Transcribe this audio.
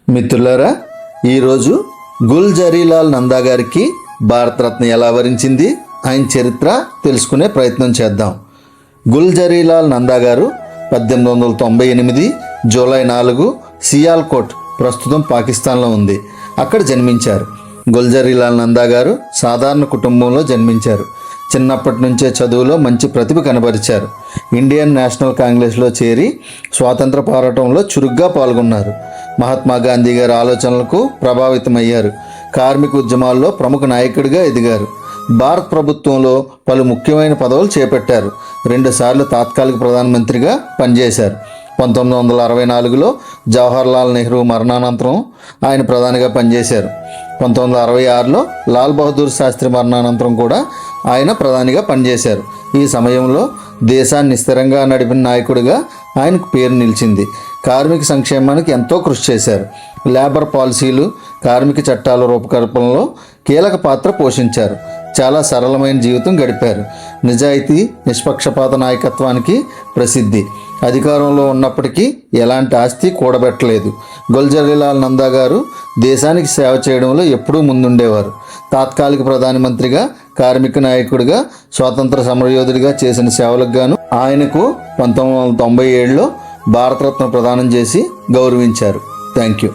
మిత్రులారా, ఈరోజు గుల్జరీలాల్ నందా గారికి భారతరత్న ఎలా వరించింది, ఆయన చరిత్ర తెలుసుకునే ప్రయత్నం చేద్దాం. గుల్జరీలాల్ నందా గారు 1898 జూలై 4 సియాల్కోట్, ప్రస్తుతం పాకిస్తాన్లో ఉంది, అక్కడ జన్మించారు. గుల్జరీలాల్ నందా గారు సాధారణ కుటుంబంలో జన్మించారు. చిన్నప్పటి నుంచే చదువులో మంచి ప్రతిభ కనబరిచారు. ఇండియన్ నేషనల్ కాంగ్రెస్లో చేరి స్వాతంత్ర పోరాటంలో చురుగ్గా పాల్గొన్నారు. మహాత్మా గాంధీ గారి ఆలోచనలకు ప్రభావితమయ్యారు. కార్మిక ఉద్యమాల్లో ప్రముఖ నాయకుడిగా ఎదిగారు. భారత ప్రభుత్వంలో పలు ముఖ్యమైన పదవులు చేపట్టారు. 2 సార్లు తాత్కాలిక ప్రధానమంత్రిగా పనిచేశారు. 1964లో జవహర్లాల్ నెహ్రూ మరణానంతరం ఆయన ప్రధానిగా పనిచేశారు. 1966లో లాల్ బహదూర్ శాస్త్రి మరణానంతరం కూడా ఆయన ప్రధానిగా పనిచేశారు. ఈ సమయంలో దేశాన్ని స్థిరంగా నడిపిన నాయకుడిగా ఆయనకు పేరు నిలిచింది. కార్మిక సంక్షేమానికి ఎంతో కృషి చేశారు. లేబర్ పాలసీలు, కార్మిక చట్టాల రూపకల్పనలో కీలక పాత్ర పోషించారు. చాలా సరళమైన జీవితం గడిపారు. నిజాయితీ, నిష్పక్షపాత నాయకత్వానికి ప్రసిద్ధి. అధికారంలో ఉన్నప్పటికీ ఎలాంటి ఆస్తి కూడబెట్టలేదు. గుల్జరీలాల్ నందా గారు దేశానికి సేవ చేయడంలో ఎప్పుడూ ముందుండేవారు. తాత్కాలిక ప్రధానమంత్రిగా, కార్మిక నాయకుడిగా, స్వాతంత్ర సమరయోధుడిగా చేసిన సేవలకు గాను ఆయనకు 1997లో భారతరత్న ప్రదానం చేసి గౌరవించారు. Thank you.